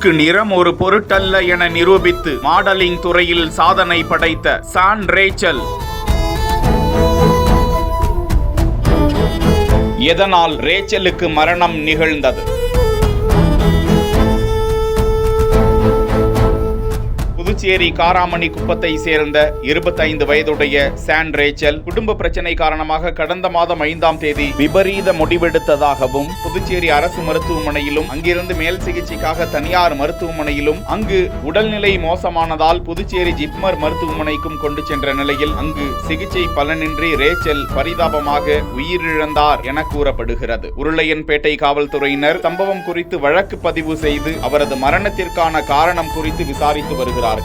அழகுக்கு நிறம் ஒரு பொருட்டல்ல என நிரூபித்து மாடலிங் துறையில் சாதனை படைத்த சான் ரேச்சல் எதனால் ரேச்சலுக்கு மரணம் நிகழ்ந்தது? புதுச்சேரி காராமணி குப்பத்தை சேர்ந்த 25 வயதுடைய சான் ரேச்சல் குடும்ப பிரச்சனை காரணமாக கடந்த மாதம் 5ஆம் தேதி விபரீத முடிவெடுத்ததாகவும் புதுச்சேரி அரசு மருத்துவமனையிலும் அங்கிருந்து மேல் சிகிச்சைக்காக தனியார் மருத்துவமனையிலும் அங்கு உடல்நிலை மோசமானதால் புதுச்சேரி ஜிப்மர் மருத்துவமனைக்கும் கொண்டு சென்ற நிலையில் அங்கு சிகிச்சை பலனின்றி ரேச்சல் பரிதாபமாக உயிரிழந்தார் என கூறப்படுகிறது. உருளையன்பேட்டை காவல்துறையினர் சம்பவம் குறித்து வழக்கு பதிவு செய்து அவரது மரணத்திற்கான காரணம் குறித்து விசாரித்து வருகிறார்கள்.